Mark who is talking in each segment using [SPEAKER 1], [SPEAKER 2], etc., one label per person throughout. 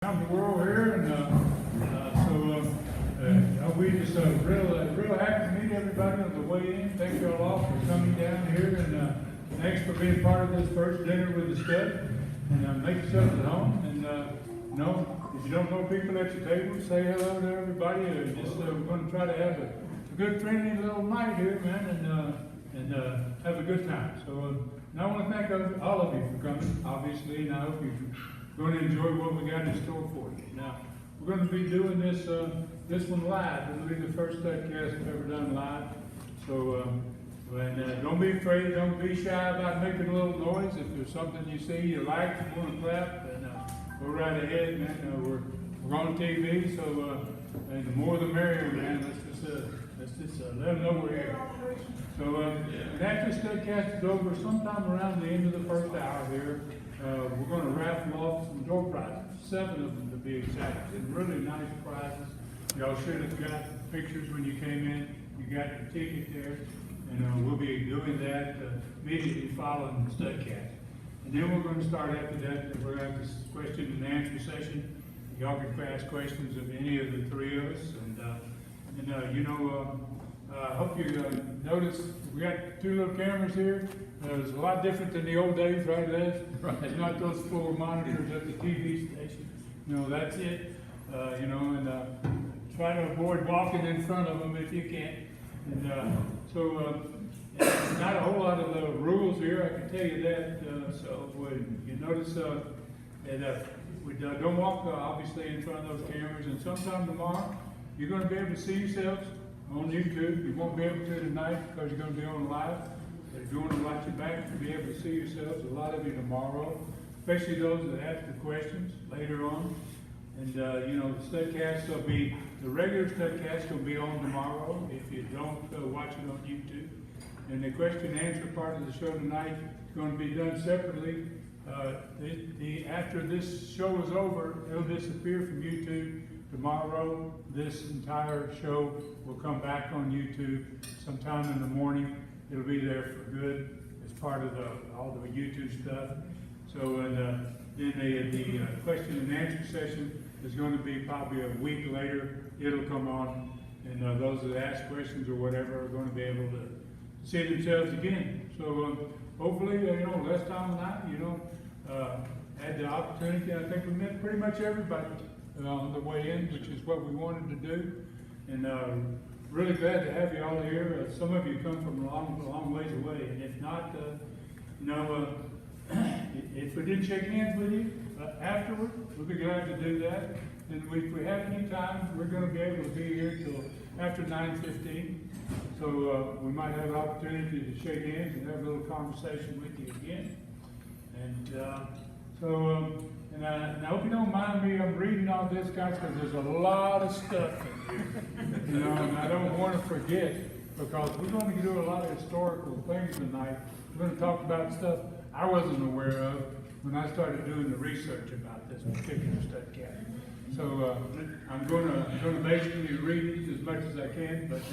[SPEAKER 1] around the world here, and we just real happy to meet everybody on the way in. Thank you all for coming down here, and thanks for being part of this first dinner with the stud. And make yourselves at home. And if you don't know people at your table, say hello to everybody. We're going to try to have a good, friendly little night here, man, and have a good time. So, and I want to thank all of you for coming, obviously, and I hope you're going to enjoy what we got in store for you. Now, we're going to be doing this one live. It'll be the first studcast we've ever done live. So, don't be afraid, don't be shy about making a little noise. If there's something you see you like, you want to clap, then go right ahead, man. We're on TV, so and the more the merrier, man. Let's just let them know we're here. So after studcast is over, sometime around the end of the first hour here, we're going to raffle off some door prizes, 7 of them to be exact, and really nice prizes. Y'all should have got pictures when you came in. You got your ticket there. And we'll be doing that immediately following the studcast. And then we're going to start after that. We're going to have this question and answer session. Y'all can ask questions of any of the 3 of us. I hope you notice we got 2 little cameras here. It's a lot different than the old days, right, Les? Right. It's not those 4 monitors at the TV station. That's it. Try to avoid walking in front of them if you can. And not a whole lot of rules here, I can tell you that. So you notice that we don't walk obviously in front of those cameras. And sometime tomorrow, you're going to be able to see yourselves on YouTube. You won't be able to tonight because you're going to be on live. But if you want to watch it back, you'll be able to see yourselves, a lot of you tomorrow, especially those that ask the questions later on. And the studcast will be, the regular studcast will be on tomorrow if you don't watch it on YouTube. And the question and answer part of the show tonight is going to be done separately. After this show is over, it'll disappear from YouTube. Tomorrow, this entire show will come back on YouTube sometime in the morning. It'll be there for good as part of all the YouTube stuff. So, then the question and answer session is going to be probably a week later. It'll come on, and those that ask questions or whatever are going to be able to see themselves again. So hopefully, last time tonight, had the opportunity. I think we met pretty much everybody on the way in, which is what we wanted to do. And really glad to have you all here. Some of you come from a long ways away, and if not, if we didn't shake hands with you afterward, we'll be glad to do that. And if we have any time, we're going to be able to be here till after 9:15. So we might have an opportunity to shake hands and have a little conversation with you again. And I hope you don't mind me. I'm reading all this, guys, because there's a lot of stuff in here. And I don't want to forget, because we're going to do a lot of historical things tonight. We're going to talk about stuff I wasn't aware of when I started doing the research about this particular studcast. So I'm going to basically read it as much as I can, but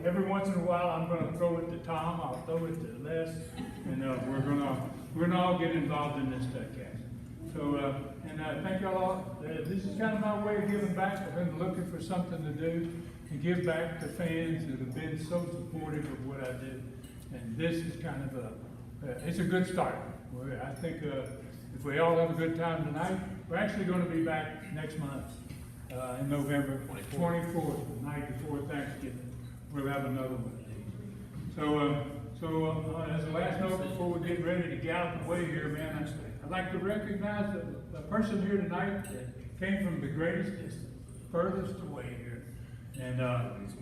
[SPEAKER 1] every once in a while I'm going to throw it to Tom. I'll throw it to Les, and we're going to all get involved in this studcast. So thank y'all all. This is kind of my way of giving back. I've been looking for something to do to give back to fans that have been so supportive of what I do, and this is kind of it's a good start. I think if we all have a good time tonight, we're actually going to be back next month in November 24th, the night before Thanksgiving. We'll have another one of these. So as a last note, before we get ready to gallop away here, man, I'd like to recognize a person here tonight that came from the greatest distance, furthest away here. And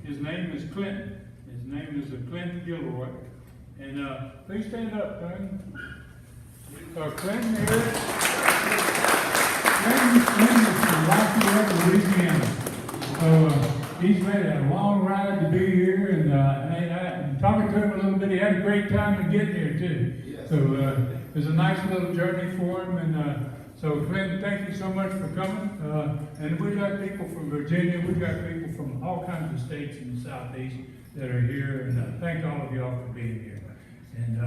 [SPEAKER 1] his name is Clint. His name is Clint Gilroy. And please stand up, Clint. Clint here. Clint is from Lafayette, Louisiana. So he's made a long ride to be here, and talking to him a little bit, he had a great time in getting here too. Yes. So it was a nice little journey for him, and so Clint, thank you so much for coming. And we've got people from Virginia, we've got people from all kinds of states in the Southeast that are here, and thank all of y'all for being here. And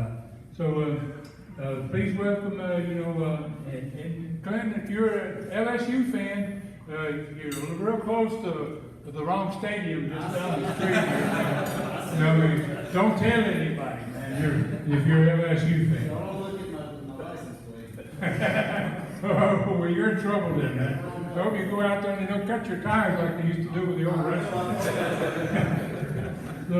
[SPEAKER 1] please welcome, and Clint, if you're an LSU fan, you're real close to the wrong stadium just down the street. Don't tell anybody, man, if you're an LSU fan.
[SPEAKER 2] Don't look at my license plate.
[SPEAKER 1] Oh, well, you're in trouble then, man. I hope you go out there and they don't cut your tires like they used to do with the old wrestlers. So,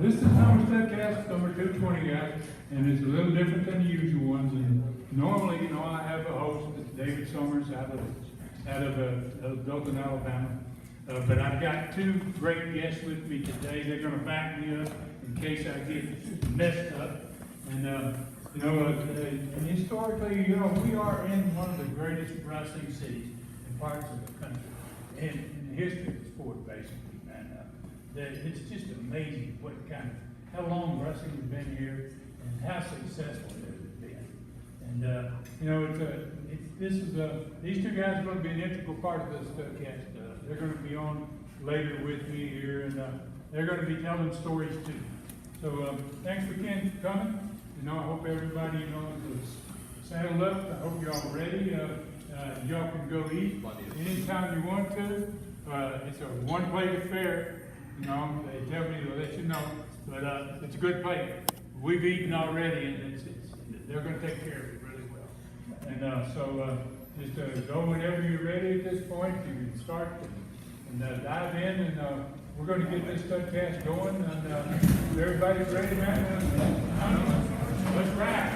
[SPEAKER 1] this is Untitled Chapter number 220, guys, and it's a little different than the usual ones. And normally, I have a host, it's David Summers out of Dothan, Alabama. But I've got two great guests with me today. They're going to back me up in case I get messed up. And historically, we are in one of the greatest wrestling cities in parts of the country, in the history of the sport, basically. And it's just amazing how long wrestling has been here and how successful it has been. And these two guys are going to be an integral part of this podcast. They're going to be on later with me here, and they're going to be telling stories too. So thanks for Ken for coming. I hope everybody is saddled up. I hope you're all ready. Y'all can go eat anytime you want to. It's a one-plate affair. They tell me to let you know, but it's a good plate. We've eaten already, and they're going to take care of it really well. And just go whenever you're ready at this point. You can start and dive in, and we're going to get this podcast going. And everybody's ready, man. Let's ride.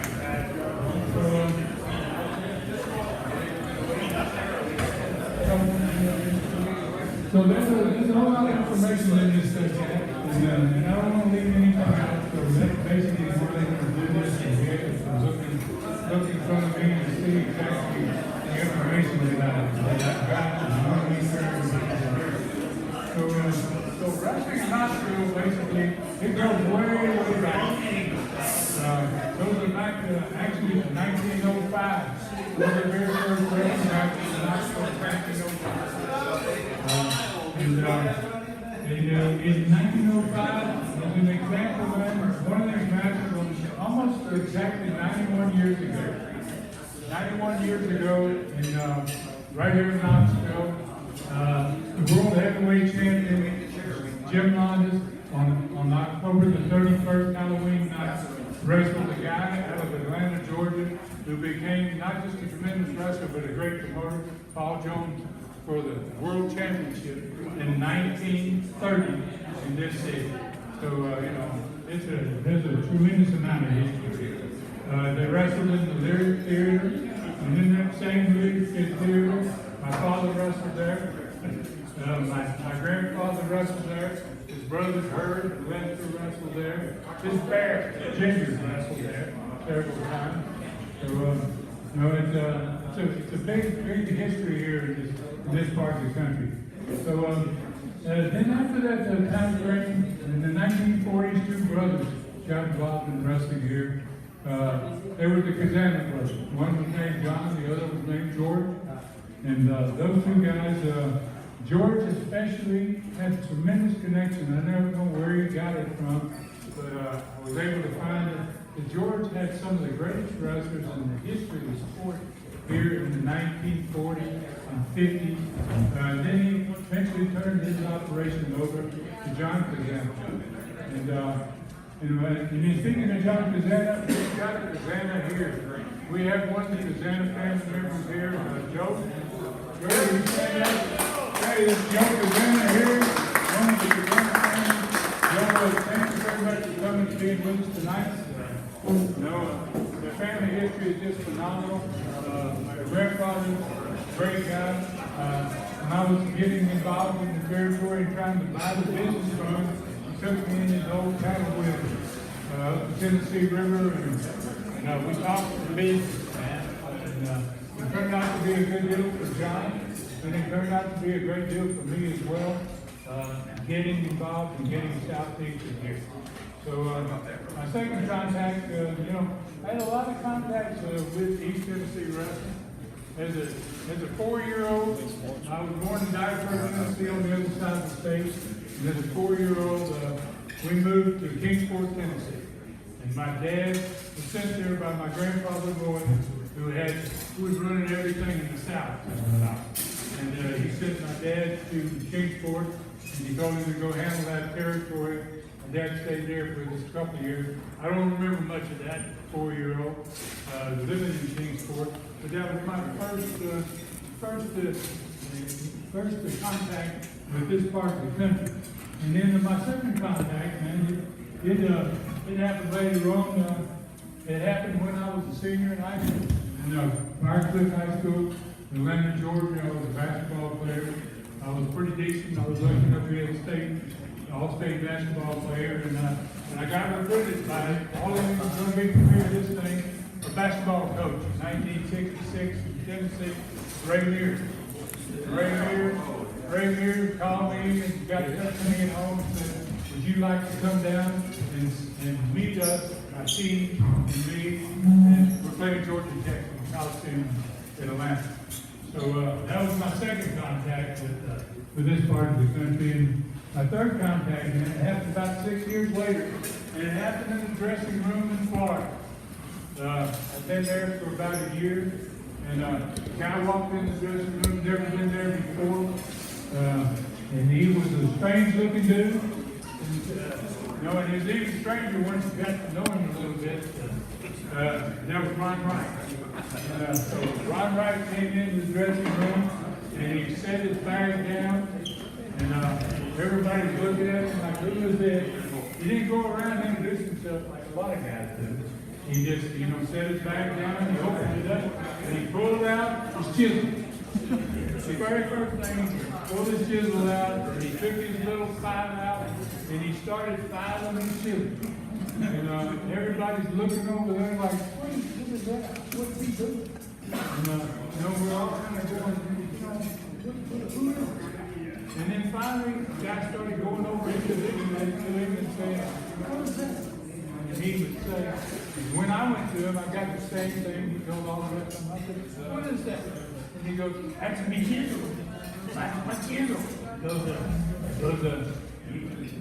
[SPEAKER 1] So there's a whole lot of information in this chat, and I don't want to leave anything out. So that's basically what I'm going to do this and here. I'm looking in front of me to see exactly the information that I've got, and I want to make sure everything's here. So wrestling in Knoxville, basically, it goes way back. Those are back actually 1905. Those are the very first wrestling matches in Knoxville, 1905. In 1905, as an example, one of these matches was almost exactly 91 years ago. 91 years ago, right here in Knoxville, the World Heavyweight Champion, Jim Londas, on October the 31st, Halloween night, wrestled a guy out of Atlanta, Georgia, who became not just a tremendous wrestler, but a great promoter, Paul Jones, for the World Championship in 1930 in this city. So, there's a tremendous amount of history. They wrestled in the Lyric Theater, and in that same Lyric Theater, my father wrestled there. My grandfather wrestled there. His brothers Herb and Lester wrestled there. His bear, Ginger, wrestled there several times. So, it's a big history here in this part of the country. So then after that time frame, in the 1940s, two brothers got involved in wrestling here. They were the Kazana brothers. One was named John, the other was named George. And those two guys, George especially had a tremendous connection. I never know where he got it from, but I was able to find that George had some of the greatest wrestlers in the history of the sport here in the 1940s and 50s. Then he eventually turned his operation over to John Kazana. And speaking of John Kazana, we've got a Kazana here. We have one of the Kazana family members here, Joe. Where you stand up? Hey, this Joe Kazana here, one of the Kazana family. Joe, thank you very much for coming and being with us tonight. The family history is just phenomenal. My grandfather, great guy. When I was getting involved in the territory and trying to buy the business from him, he took me in his old cattle with up the Tennessee River, and we talked to the business, man. And it turned out to be a good deal for John, and it turned out to be a great deal for me as well, getting involved and getting Southeast in here. So my second contact, I had a lot of contacts with East Tennessee Wrestling. As a 4-year-old, I was born in Dyersburg, Tennessee, on the other side of the state. And as a 4-year-old, we moved to Kingsport, Tennessee. And And my dad was sent there by my grandfather Roy, who was running everything in the South. And he sent my dad to Kingsport, and he told him to go handle that territory. My dad stayed there for just a couple of years. I don't remember much of that 4-year-old living in Kingsport, but that was my first contact with this part of the country. And then my second contact, man, it happened later on. It happened when I was a senior in high school. In Briarcliff High School in Atlanta, Georgia. I was a basketball player. I was pretty decent. I was lucky enough to be an all-state basketball player. And I got recruited by all of them was going to be career this thing, a basketball coach in 1966 in Tennessee, Ray Mears. Ray Mears called me and got in touch with me at home and said, would you like to come down and meet us, my team and me, and we're playing Georgia Tech in Coliseum in Atlanta. So that was my second contact with this part of the country. And my third contact, and it happened about 6 years later, and it happened in the dressing room in Florida. I've been there for about a year, and a guy walked in the dressing room, never been there before, and he was a strange-looking dude. And he was even stranger once you got to know him a little bit. That was Ron Wright. So Ron Wright came into the dressing room, and he set his bag down, and everybody's looking at him like, who is this? He didn't go around and introduce himself like a lot of guys do. He just, set his bag down, he opened it up, and he pulled out his chisel. The very first thing, he pulled his chisel out, and he took his little file out, and he started filing his chisel. And everybody's looking over there like, what is that? What's he doing? And we're all kind of going, who is it? And then finally, the guy started going over individually to him and saying, what is that? And he would say, when I went to him, I got the same thing. He told all the rest of them. I said, what is that? And he goes, that's me chisel. That's my chisel.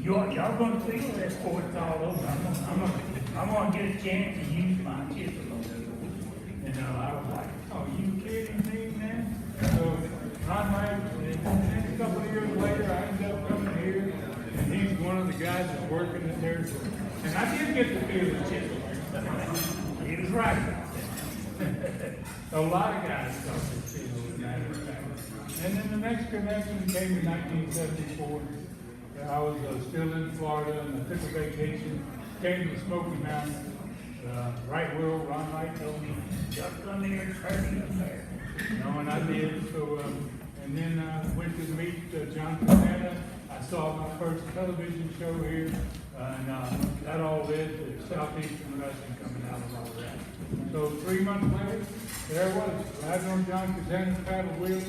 [SPEAKER 1] Y'all gonna fix that before it's all over. I'm gonna get a chance to use my chisel. And I was like, oh, you kidding me, man? So Ron Wright, and a couple of years later, I ended up coming here, and he's one of the guys that's working in there. And I did get to feel the chisel. He was right about that. A lot of guys thought the chisel was matter of fact. And then the next connection came in 1974. I was still in Florida, and I took a vacation, came to the Smoky Mountains. Right wheel, Ron Wright told me, just come here and turn up there. And I did. So, and then I went to meet John Cassana. I saw my first television show here, and that all led to Southeastern Wrestling coming out of all that. So 3 months later, there I was, riding on John Cassana's paddle wheel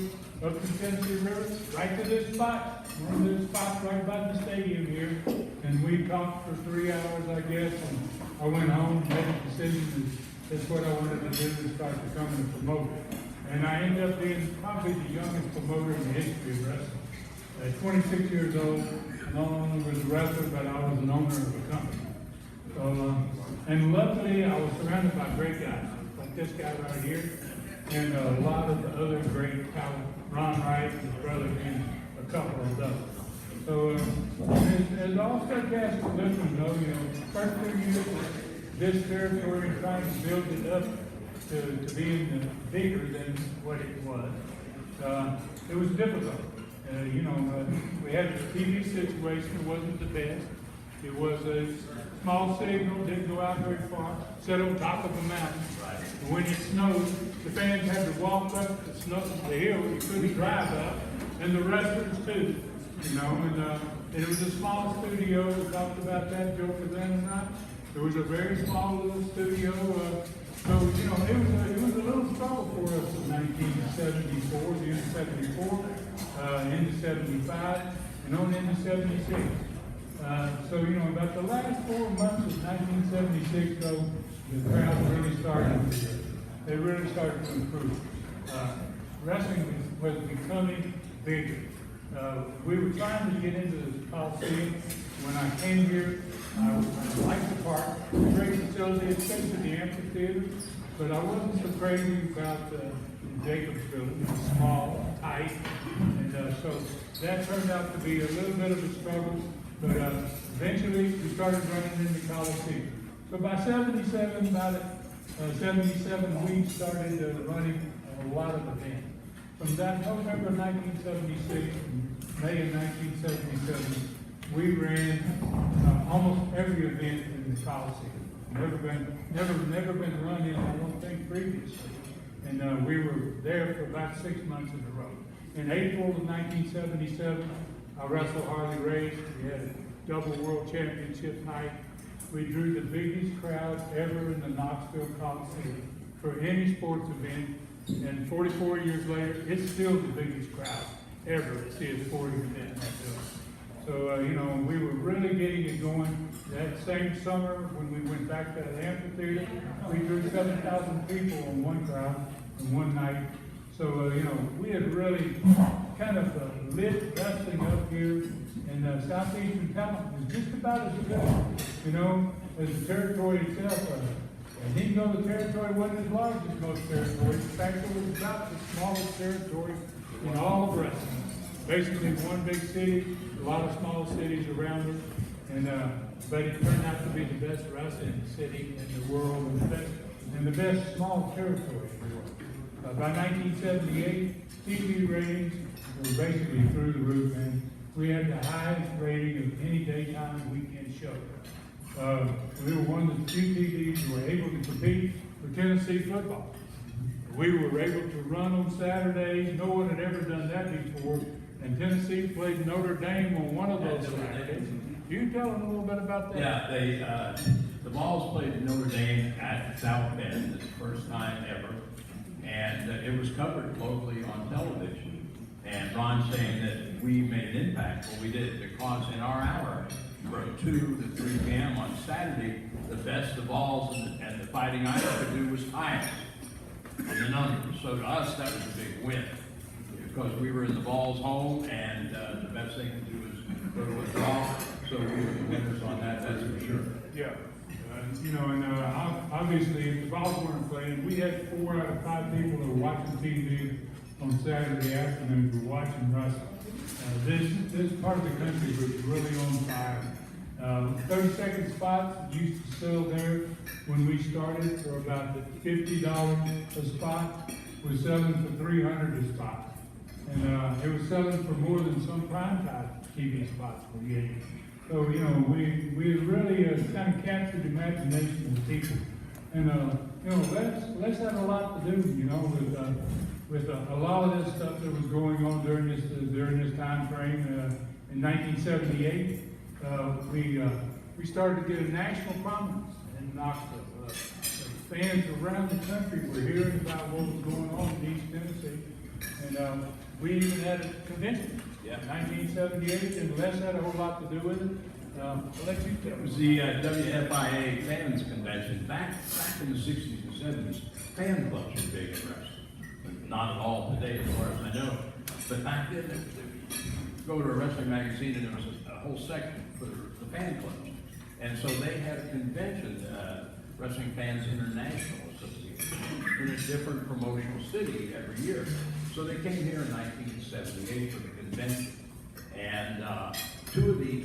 [SPEAKER 1] up the Tennessee River, right to this spot. One of those spots right by the stadium here. And we talked for 3 hours, I guess, and I went home, made a decision that's what I wanted to do, is start becoming a promoter. And I ended up being probably the youngest promoter in the history of wrestling. At 26 years old, not only was a wrestler, but I was an owner of the company. So, and luckily, I was surrounded by great guys, like this guy right here, and a lot of the other great talent, Ron Wright, his brother, and a couple of others. So, as all sarcastic listeners know, first 2 years, this territory trying to build it up to being bigger than what it was. It was difficult. We had a TV situation, it wasn't the best. It was a small signal, didn't go out very far, set on top of a mountain. And when it snowed, the fans had to walk up the hill, you couldn't drive up, and the wrestlers too. And it was a small studio, we talked about that, Joe Kazan and I. It was a very small little studio, so, it was a little struggle for us in 1974, the end of 74, into 75, and on into 76. So, about the last 4 months of 1976, though, the crowd really started to improve. Wrestling was becoming bigger. We were trying to get into the Coliseum, when I came here, I liked the park, great facility, especially the amphitheater, but I wasn't so crazy about the Jacobsville. It was small, tight, and so that turned out to be a little bit of a struggle, but eventually we started running into Coliseum. So by 77, we started running a lot of events. From that November 1976, May of 1977, we ran almost every event in the Coliseum. Never been run in, I don't think, previously. And we were there for about 6 months in a row. In April of 1977, I wrestled Harley Race. We had a double world championship night. We drew the biggest crowd ever in the Knoxville Coliseum for any sports event. And 44 years later, it's still the biggest crowd ever to see a sporting event like this. So, we were really getting it going. That same summer, when we went back to the amphitheater, we drew 7,000 people in one crowd in one night. So, we had really kind of lit wrestling up here, and southeastern talent was just about as good, as the territory itself. And even though the territory wasn't as large as most territories, in fact, it was about the smallest territory in all of wrestling. Basically, one big city, a lot of small cities around it, and but it turned out to be the best wrestling city in the world, and the best small territory in the world. By 1978, TV ratings were basically through the roof, and we had the highest rating of any daytime weekend show. We were one of the few TVs who were able to compete for Tennessee football. We were able to run on Saturdays. No one had ever done that before. And Tennessee played Notre Dame on one of those Saturdays. You tell them a little bit about that.
[SPEAKER 3] Yeah, the Vols played Notre Dame at South Bend. It's the first time ever. And it was covered locally on television. And Ron's saying that we made an impact. Well, we did, because in our hour, from 2 to 3 p.m. on Saturday, the best the Vols and the Fighting Irish could do was tie in the numbers. So to us, that was a big win, because we were in the Vols' home, and the best they could do was go to a draw. So we were the winners on that, that's for sure.
[SPEAKER 1] Yeah. Obviously, if the Vols weren't playing, we had 4 out of 5 people that were watching TV on Saturday afternoon were watching wrestling. This part of the country was really on fire. 30-second spots used to sell there when we started for about $50 a spot. We're selling for $300 a spot. And it was selling for more than some primetime TV spots were getting. So, we really kind of captured the imagination of the people. And, Les had a lot to do, with a lot of this stuff that was going on during this time frame. In 1978, we started to get a national prominence in Knoxville. Fans around the country were hearing about what was going on in East Tennessee, and we even had a convention in 1978, and Les had a whole lot to do with it. I'll let you tell
[SPEAKER 3] It was
[SPEAKER 1] me.
[SPEAKER 3] the WFIA Fans Convention. Back in the 60s and 70s, fan clubs were big in wrestling. Not at all today, as far as I know. But back then, you go to a wrestling magazine, and there was a whole section for the fan clubs. And so they had a convention, Wrestling Fans International Association, in a different promotional city every year. So they came here in 1978 for the convention. And 2 of the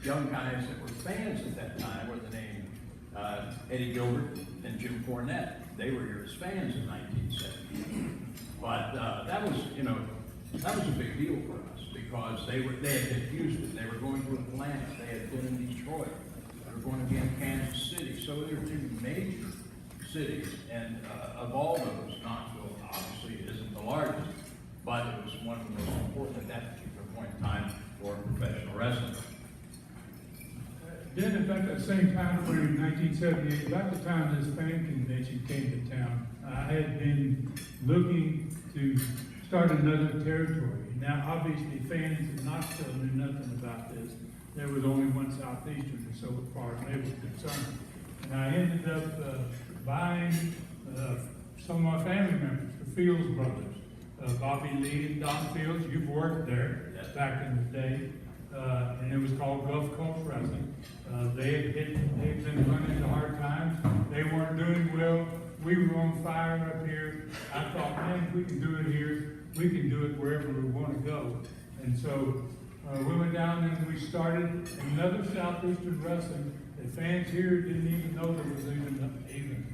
[SPEAKER 3] young guys that were fans at that time were the name Eddie Gilbert and Jim Cornette. They were here as fans in 1978. But that was a big deal for us, because they had been Houston, they were going to Atlanta, they had been in Detroit, they were going to be in Kansas City. So there were 2 major cities, and of all those, Knoxville obviously isn't the largest, but it was one of the most important at that particular point in time for professional wrestling.
[SPEAKER 1] Then about that same time frame, 1978, about the time this fan convention came to town, I had been looking to start another territory. Now, obviously, fans in Knoxville knew nothing about this. There was only one Southeastern, so far as they were concerned. And I ended up buying some of my family members, the Fields brothers, Bobby Lee and Don Fields. You've worked there back in the day. and it was called Gulf Coast Wrestling. They'd been running into hard times. They weren't doing well. We were on fire up here. I thought, man, if we can do it here, we can do it wherever we want to go. And so we went down and we started another Southeastern Wrestling. The fans here didn't even know there was even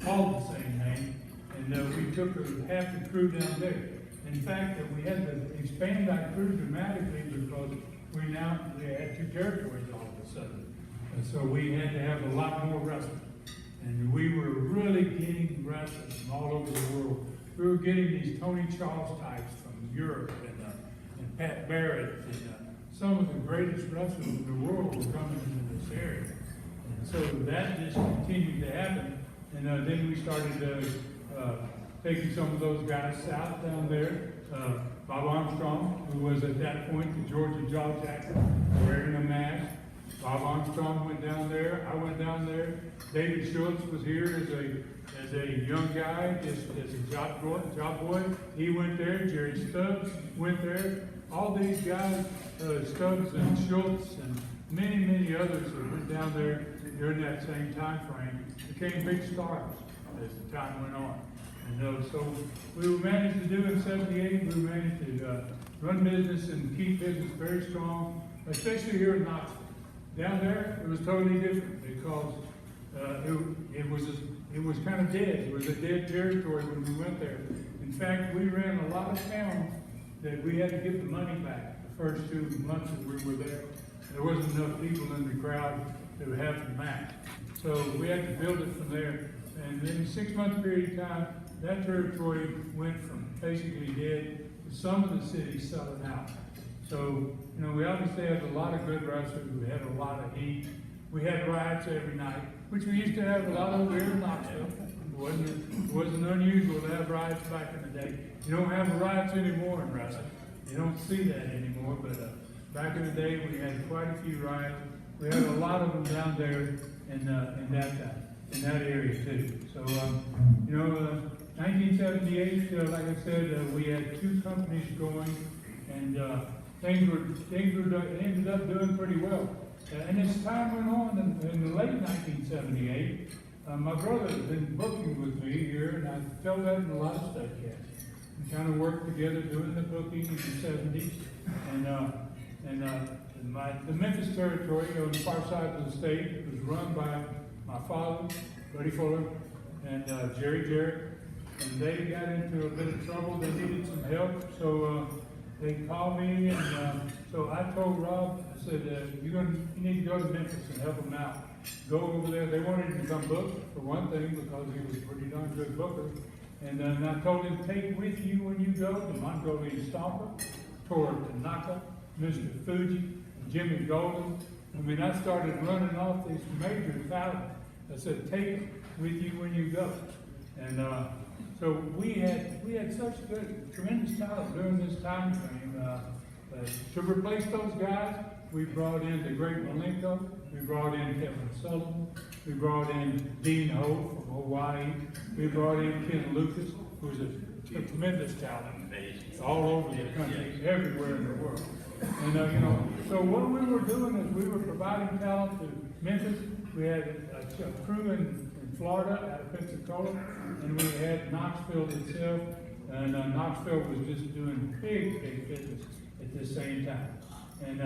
[SPEAKER 1] called the same name. And we took half the crew down there. In fact, we had to expand our crew dramatically because we had two territories all of a sudden. And so we had to have a lot more wrestling. And we were really getting wrestlers from all over the world. We were getting these Tony Charles types from Europe and Pat Barrett and some of the greatest wrestlers in the world were coming into this area. And so that just continued to happen. And then we started taking some of those guys south down there. Bob Armstrong, who was at that point the Georgia Jaw Jackson, wearing a mask. Bob Armstrong went down there. I went down there. David Schultz was here as a young guy, just as a job boy. He went there. Jerry Stubbs went there. All these guys, Stubbs and Schultz and many, many others that went down there during that same time frame became big stars as the time went on. And so we managed to do in '78, we managed to run business and keep business very strong, especially here in Knoxville. Down there, it was totally different because it was kind of dead. It was a dead territory when we went there. In fact, we ran a lot of towns that we had to give the money back the first 2 months that we were there. There wasn't enough people in the crowd to have the match. So we had to build it from there. And in a 6-month period of time, that territory went from basically dead to some of the cities selling out. So, we obviously had a lot of good wrestlers. We had a lot of heat. We had riots every night, which we used to have a lot of here in Knoxville. It wasn't unusual to have riots back in the day. You don't have riots anymore in wrestling. You don't see that anymore, but back in the day, we had quite a few riots. We had a lot of them down there in that area too. So, 1978, like I said, we had 2 companies going, and things ended up doing pretty well. And as time went on, in the late 1978, my brother had been booking with me here, and I felt that in a lot of studcasts. We kind of worked together doing the booking in the 70s, the Memphis territory on the far side of the state was run by my father, Buddy Fuller, and Jerry Jarrett. And they got into a bit of trouble. They needed some help, so they called me, and so I told Rob, I said, you need to go to Memphis and help them out. Go over there. They wanted him to come book, for one thing, because he was a pretty darn good booker. And then I told him, take with you when you go the Mongolian Stomper, Tora Tanaka, Mr. Fuji, and Jimmy Golden. I mean, I started running off these major talents. I said, take it with you when you go. And so we had such tremendous talent during this time frame. To replace those guys, we brought in the great Malenko, we brought in Kevin Sullivan, we brought in Dean Ho from Hawaii, we brought in Ken Lucas, who's a tremendous talent, all over the country, everywhere in the world. And so what we were doing is we were providing talent to Memphis. We had a crew in Florida, out of Pensacola, and we had Knoxville itself, and Knoxville was just doing big business at the same time. And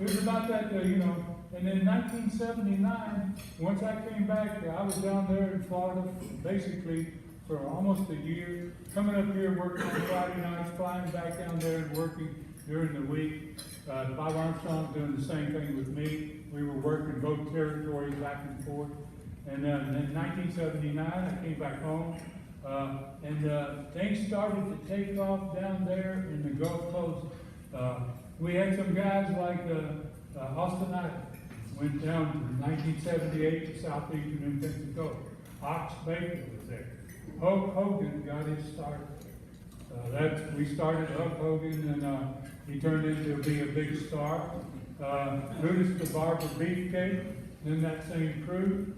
[SPEAKER 1] it was about that, and in 1979, once I came back, I was down there in Florida basically for almost a year, coming up here, working on Friday nights, flying back down there and working during the week. Bob Armstrong doing the same thing with me. We were working both territories back and forth. And in 1979, I came back home, and things started to take off down there in the Gulf Coast. We had some guys like Austin Knight, went down from 1978 to Southeastern in Pensacola. Ox Baker was there. Hulk Hogan got his start. We started Hulk Hogan, and he turned into be a big star. Brutus the Barber Beefcake, then that same crew.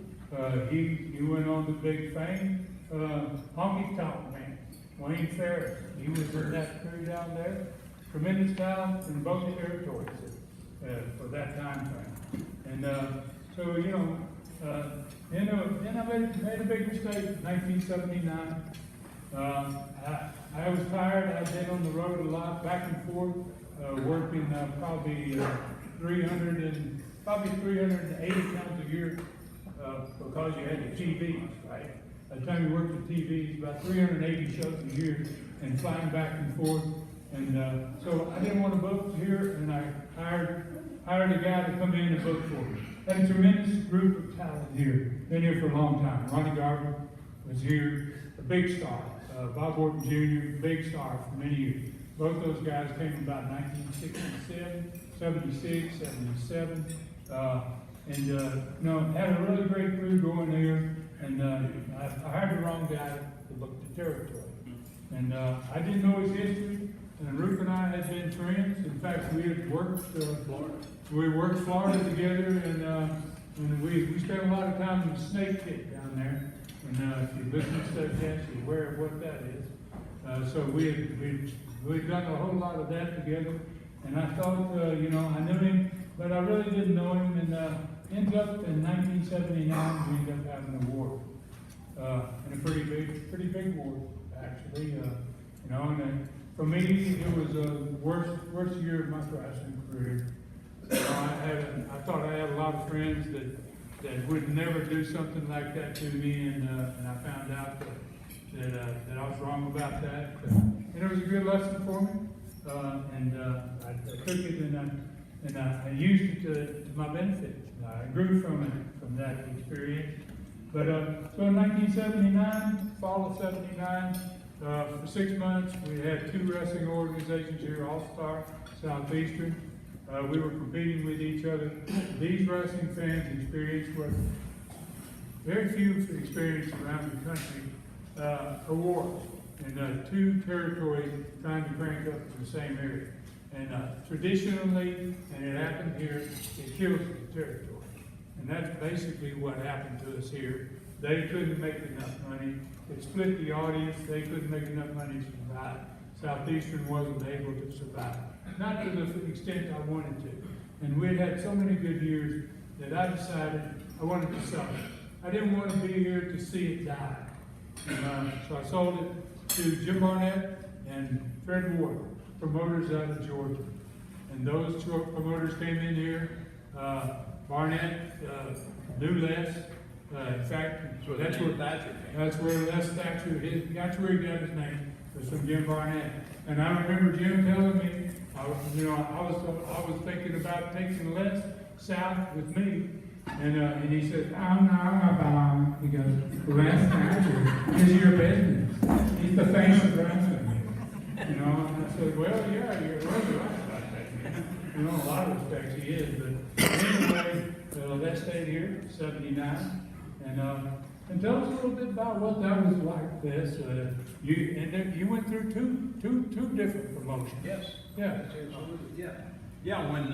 [SPEAKER 1] He went on to big fame. Honky Tonk Man, Wayne Ferris, he was in that crew down there. Tremendous talent in both territories. for that time frame. And so, you know, then I made a big mistake in 1979. I was tired. I'd been on the road a lot, back and forth, working probably 380 times a year because you had the TVs, right? By the time you worked the TVs, about 380 shows a year, and flying back and forth. And so I didn't want to book here, and I hired a guy to come in and book for me. Had a tremendous group of talent here. Been here for a long time. Ronnie Garber was here, a big star. Bob Orton Jr., big star for many years. Both those guys came about 1967, 76, 77. You know, had a really great crew going there. And I hired the wrong guy to book the territory. And I didn't know his history. And Ruth and I had been friends. In fact, we had worked Florida. We worked Florida together, and we spent a lot of time in the snake pit down there. And if you listen to stuff, yes, you're aware of what that is. So we'd done a whole lot of that together. And I thought, you know, I knew him, but I really didn't know him. And ended up in 1979, we ended up having a war, and a pretty big war, actually. You know, and for me, it was the worst year of my wrestling career. You know, I thought I had a lot of friends that would never do something like that to me, and I found out that I was wrong about that. And it was a good lesson for me, and I took it and I used it to my benefit. I grew from that experience. But so in 1979, fall of '79, for 6 months, we had 2 wrestling organizations here, All Star, Southeastern. We were competing with each other. These wrestling fans experienced what very few experienced around the country, awards and 2 territories trying to crank up to the same area. And traditionally, and it happened here, it kills the territory. And that's basically what happened to us here. They couldn't make enough money. It split the audience. They couldn't make enough money to survive. Southeastern wasn't able to survive. Not to the extent I wanted to. And we'd had so many good years that I decided I wanted to sell it. I didn't want to be here to see it die. And, so I sold it to Jim Barnett and Fred Ward, promoters out of Georgia. And those 2 promoters came in here. Barnett knew Les. In fact,
[SPEAKER 3] So
[SPEAKER 1] that's where Les Thatcher, that's where he got his name, was from Jim Barnett. And I remember Jim telling me, I was thinking about taking Les south with me. And he said, no, he goes, Les Thatcher is your business. He's the face of wrestling. You know, and I said, well, yeah, you're really right about that. You know, a lot of respects he is, but anyway, that stayed here, '79, and tell us a little bit about what that was like. This, you went through two different promotions.
[SPEAKER 3] Yes.
[SPEAKER 1] Yeah.
[SPEAKER 3] Yeah, when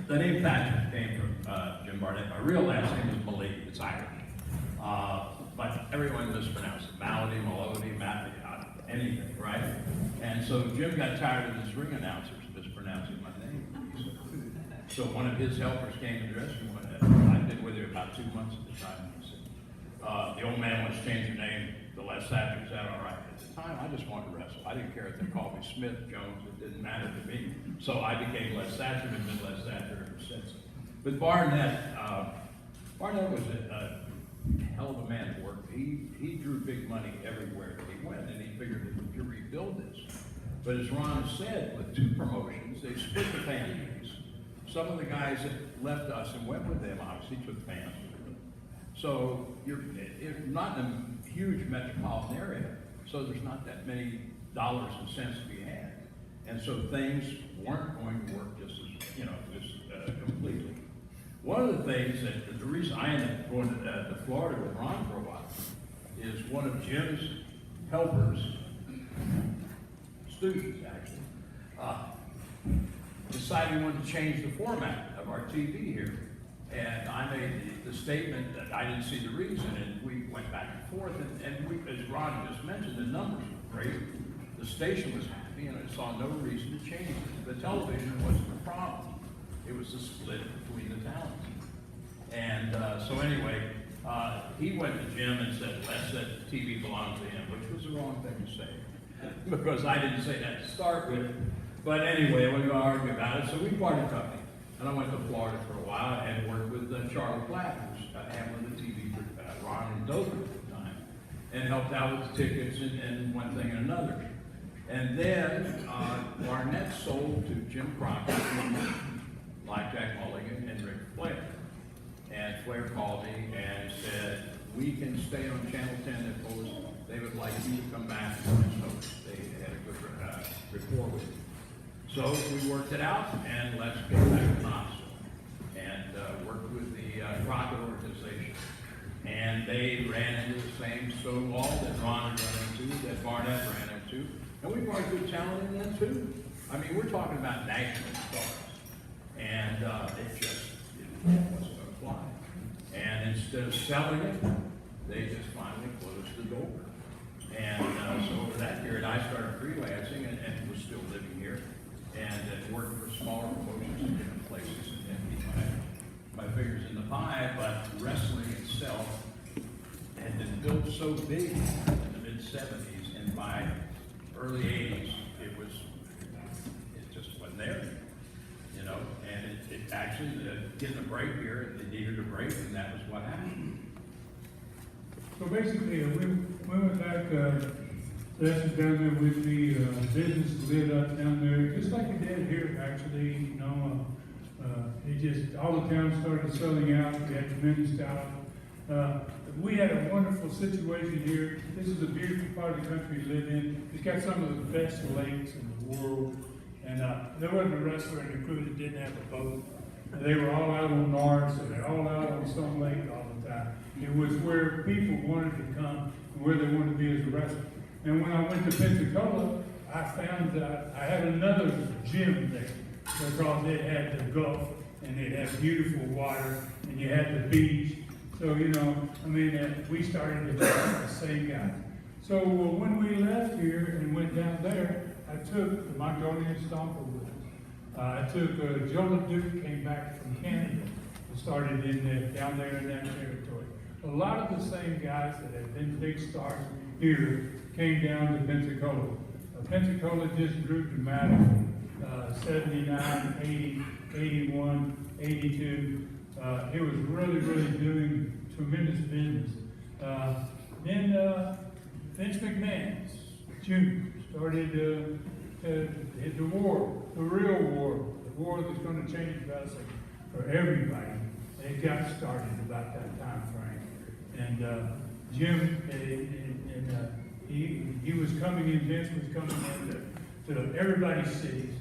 [SPEAKER 3] the name Thatcher came from Jim Barnett. My real last name is Malik, it's Irish. But everyone mispronounced it. Melody, anything, right? And so Jim got tired of his ring announcers mispronouncing my name. So one of his helpers came to the dressing room. I'd been with her about 2 months at the time. He said, the old man wants to change your name to Les Thatcher. Is that all right? At the time, I just wanted to wrestle. I didn't care if they called me Smith, Jones. It didn't matter to me. So I became Les Thatcher and been Les Thatcher ever since. With Barnett, Barnett was a hell of a man to work. He drew big money everywhere he went, and he figured that to rebuild this. But as Ron said, with 2 promotions, they split the fan base. Some of the guys that left us and went with them obviously took fans with them. So you're not in a huge metropolitan area, so there's not that many dollars and cents to be had. And so things weren't going to work just completely. One of the things that the reason I ended up going to Florida with Ron for a while is one of Jim's helpers, students actually, decided he wanted to change the format of our TV here. And I made the statement that I didn't see the reason, and we went back and forth, and we, as Ron just mentioned, the numbers were great. The station was happy, and I saw no reason to change it. The television wasn't a problem. It was a split between the talents. And so anyway, he went to Jim and said, let's let the TV belong to him, which was the wrong thing to say. Because I didn't say that to start with. But anyway, we argued about it, so we parted company. And I went to Florida for a while and worked with Charlie Platt, who's handling the TV for Ron and Dover at the time, and helped out with the tickets and one thing and another. And then Barnett sold to Jim Crockett, like Jack Mulligan and Rick Flair. And Flair called me and said, we can stay on Channel 10 if they would like you to come back. And so they had a good rapport with me. So we worked it out, and Les came back to Knoxville and worked with the Crockett organization. And they ran into the same stone wall that Ron had run into, that Barnett ran into. And we brought good talent in then too. I mean, we're talking about national stars. And it just wasn't going to fly. And instead of selling it, they just finally closed the door. And so over that period, I started freelancing and was still living here. And working for smaller promotions in different places and keep my fingers in the pie. But wrestling itself had been built so big in the mid-70s, and by early 80s, it just wasn't there, you know. And it actually, getting a break here, it needed a break, and that was what happened.
[SPEAKER 1] So basically, we went back, Les was down there with me, business lit up down there, just like it did here, actually, you know. It just, all the towns started selling out, we had tremendous talent. We had a wonderful situation here. This is a beautiful part of the country to live in. It's got some of the best lakes in the world. And there wasn't a wrestler in the crew that didn't have a boat. They were all out on North, so they're all out on Stone Lake all the time. It was where people wanted to come and where they wanted to be as a wrestler. And when I went to Pensacola, I found that I had another gym there because it had the Gulf and it had beautiful water and you had the beach. So, you know, I mean, we started to the same guy. So when we left here and went down there, I took the Mongolian Stomper with us. I took Joe LeDuc came back from Canada and started down there in that territory. A lot of the same guys that had been big stars here came down to Pensacola. Pensacola just grew dramatically. 79, 80, 81, 82. It was really, really doing tremendous business. Then Vince McMahon Jr. started the war, the real war, the war that's going to change wrestling for everybody. It got started about that time frame. And Jim, he was coming in, Vince was coming into everybody's cities.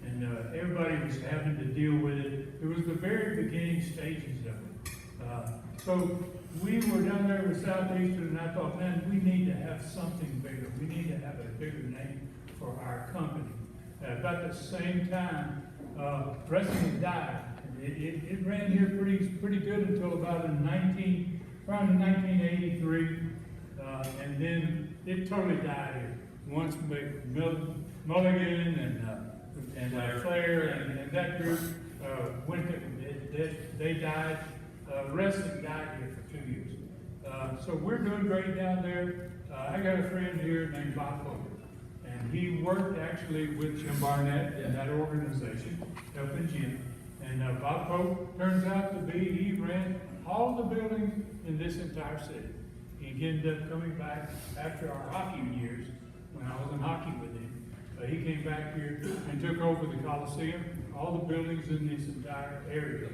[SPEAKER 1] And everybody was having to deal with it. It was the very beginning stages of it. So we were down there with Southeastern, and I thought, man, we need to have something bigger. We need to have a bigger name for our company. About the same time, wrestling died. It ran here pretty good until about around 1983, and then it totally died here. Once Mulligan and Flair and that group went to, they died. Wrestling died here for 2 years. So we're doing great down there. I got a friend here named Bob Pope, and he worked actually with Jim Barnett in that organization, helping Jim. And Bob Pope turns out to be, he ran all the buildings in this entire city. He ended up coming back after our hockey years, when I was in hockey with him. He came back here and took over the Coliseum, all the buildings in this entire area.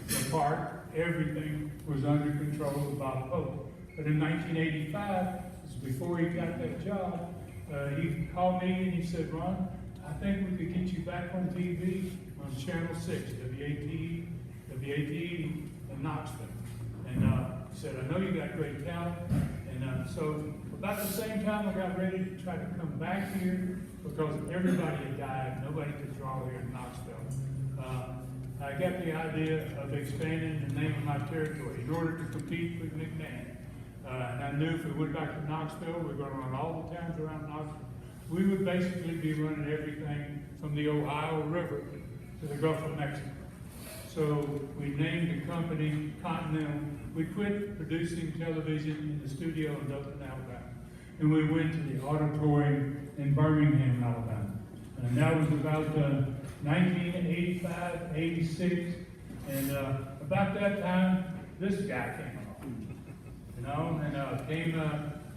[SPEAKER 1] The park, everything was under control of Bob Pope. But in 1985, this is before he got that job, he called me and he said, Ron, I think we could get you back on TV on Channel 6, WATE in Knoxville. And he said, I know you got great talent. And so about the same time I got ready to try to come back here because everybody had died. Nobody could draw here in Knoxville. I got the idea of expanding the name of my territory in order to compete with McMahon. And I knew if we went back to Knoxville, we were going to run all the towns around Knoxville. We would basically be running everything from the Ohio River to the Gulf of Mexico. So we named the company Continental. We quit producing television in the studio in Dothan, Alabama. And we went to the auditorium in Birmingham, Alabama. And that was about 1985, 86. And about that time, this guy came along. You know, and came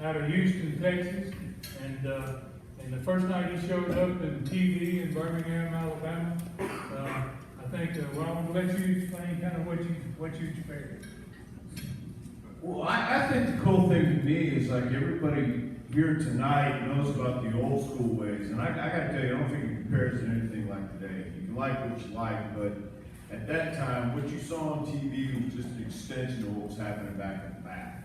[SPEAKER 1] out of Houston, Texas. And the first night he showed up in TV in Birmingham, Alabama, I think, well, I'm gonna let you explain kind of what you experienced.
[SPEAKER 4] Well, I think the cool thing to me is like everybody here tonight knows about the old school ways. And I gotta tell you, I don't think it compares to anything like today. You can like what you like, but at that time, what you saw on TV was just an extension of what was happening back in the back.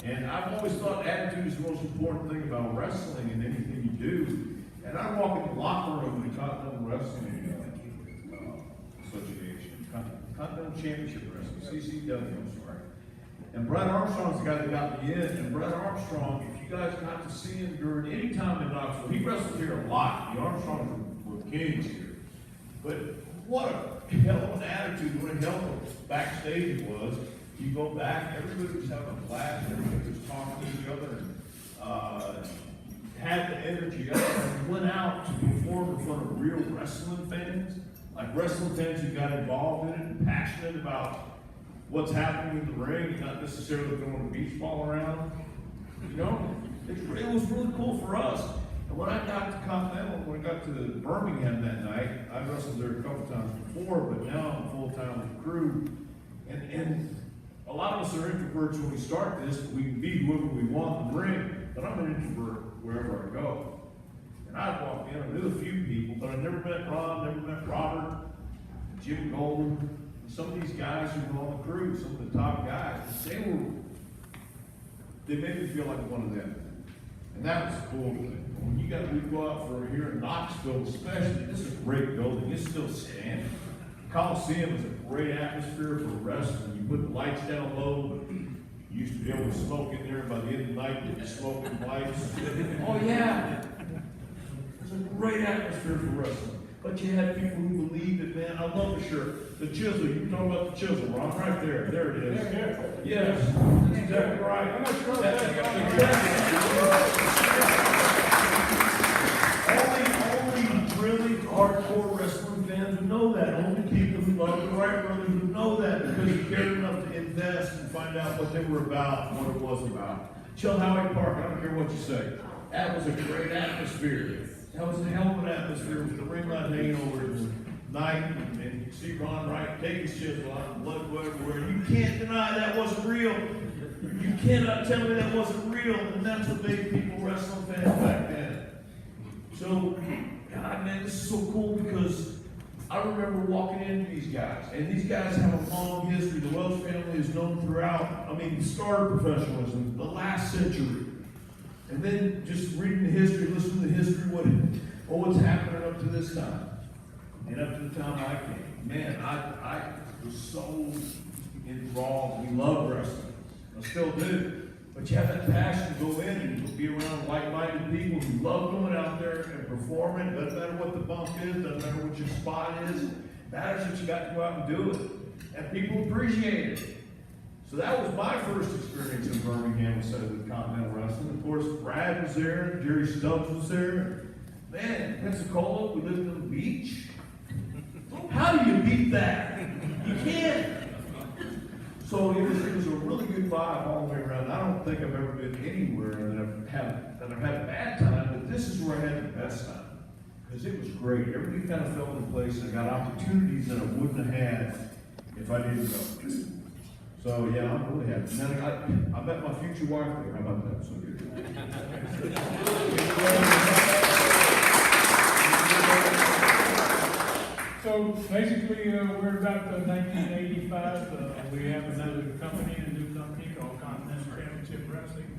[SPEAKER 4] And I've always thought attitude is the most important thing about wrestling and anything you do. And I walk in the locker room in the Continental Wrestling Association, Continental Championship Wrestling, CCW, I'm sorry. And Brad Armstrong's the guy that got me in. And Brad Armstrong, if you guys got to see him during any time in Knoxville, he wrestled here a lot. The Armstrongs were kings here. But what a hell of an attitude, what a hell of a backstage it was. You go back, everybody was having a blast, everybody was talking to each other, and had the energy up, and went out to perform in front of real wrestling fans, like wrestling fans who got involved in it and passionate about what's happening in the ring, and not necessarily throwing a beach ball around. You know, it was really cool for us. And when I got to Continental, when I got to Birmingham that night, I wrestled there a couple times before, but now I'm full-time with the crew. And a lot of us are introverts when we start this, we can be whoever we want in the ring, but I'm an introvert wherever I go. And I walked in, I knew a few people, but I never met Ron, never met Robert, Jim Golden, and some of these guys who were on the crew, some of the top guys. They made me feel like one of them. And that was cool. When you go out for here in Knoxville especially, this is a great building, it's still standing. Coliseum is a great atmosphere for wrestling. You put the lights down low, you used to be able to smoke in there. By the end of the night, you'd be smoking lights. Oh yeah, it's a great atmosphere for wrestling. But you had people who believed it, man. I love the shirt. The chisel, you can talk about the chisel, Ron, right there. There it is. Yes, that's exactly right.
[SPEAKER 1] I'm not sure that's
[SPEAKER 4] Only really hardcore wrestling fans who know that. Only people who love the Wright brothers who know that because you cared enough to invest and find out what they were about and what it was about. Chill Howie Park, I don't care what you say. That was a great atmosphere. That was a hell of an atmosphere with the ring light hanging over it night, and you see Ron Wright take his chisel out and blood go everywhere. You can't deny that wasn't real. You cannot tell me that wasn't real, and that's what made people wrestling fans back then. So, God, man, this is so cool because I remember walking into these guys, and these guys have a long history. The Welsh family is known throughout, started professionalism, the last century. And then just reading the history, listening to the history, what's happening up to this time. And up to the time I came. Man, I was so involved. We love wrestling. I still do. But you have that passion to go in and be around like-minded people who love going out there and performing. Doesn't matter what the bump is, doesn't matter what your spot is. It matters that you got to go out and do it. And people appreciate it. So that was my first experience in Birmingham with Continental Wrestling. Of course, Brad was there, Jerry Stubbs was there. Man, Pensacola, we lived on the beach. How do you beat that? You can't. So it was a really good vibe all the way around. I don't think I've ever been anywhere that I've had a bad time, but this is where I had the best time. Because it was great. Everything kind of fell into place, and I got opportunities that I wouldn't have had if I didn't go. So yeah, I'm really happy. And then I met my future wife there. How about that? So good.
[SPEAKER 1] So basically, we're about 1985. We have another company, a new company called Continental Championship Wrestling.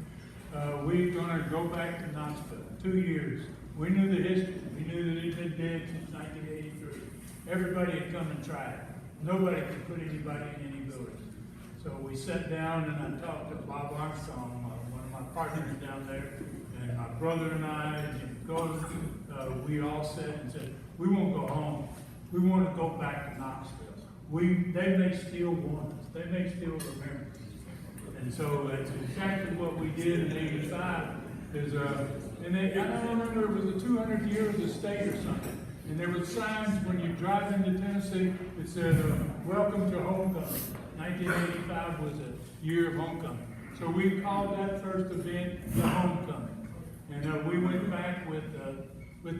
[SPEAKER 1] We're going to go back to Knoxville, 2 years. We knew the history. We knew that it had been dead since 1983. Everybody had come and tried. Nobody could put anybody in any building. So we sat down and I talked to Bob Armstrong, one of my partners down there, and my brother and I, and Jim Gordon, we all sat and said, we won't go home. We want to go back to Knoxville. they make steel ones, they make steel remembrance. And so that's exactly what we did in '85, is, and I don't remember, it was the 200th year of the state or something. And there were signs when you drive into Tennessee, it said, welcome to homecoming. 1985 was a year of homecoming. So we called that first event the homecoming. And we went back with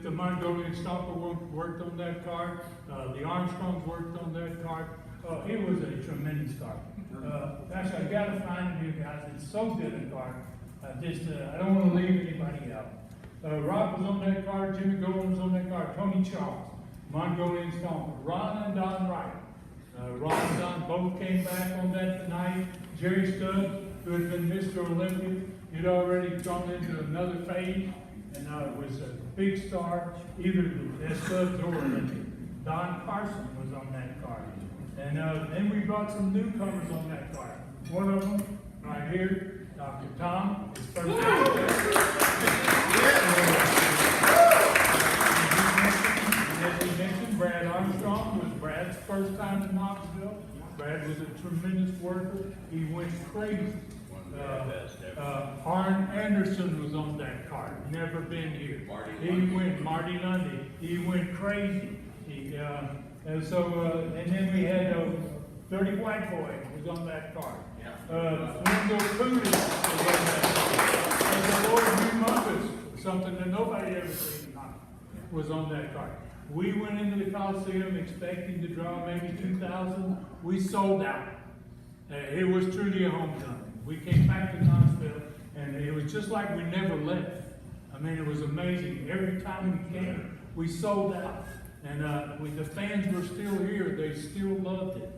[SPEAKER 1] the Mongolian Stomper worked on that car. The Armstrongs worked on that car. It was a tremendous car. Gosh, I gotta find you guys. It's so good a car. I don't want to leave anybody out. Rob was on that car, Jimmy Golden was on that car, Tony Charles, Mongolian Stomper, Ron and Don Wright. Ron and Don both came back on that night. Jerry Studd, who had been Mr. Olympia, had already gone into another phase, and was a big star, either the Studs or Olympia. Don Carson was on that car. And then we brought some newcomers on that car. One of them, right here, Dr. Tom, his first as we mentioned, Brad Armstrong was Brad's first time in Knoxville. Brad was a tremendous worker. He went crazy. Arn Anderson was on that car. Never been here. Marty Lundy. He went crazy. And then we had a Dirty White Boy was on that car. Wendell Cooley was on that car. And the Lord Humongous, something that nobody ever seen, was on that car. We went into the Coliseum expecting to draw maybe 2,000. We sold out. It was truly a homecoming. We came back to Knoxville, and it was just like we never left. I mean, it was amazing. Every time we came, we sold out. And the fans were still here. They still loved it.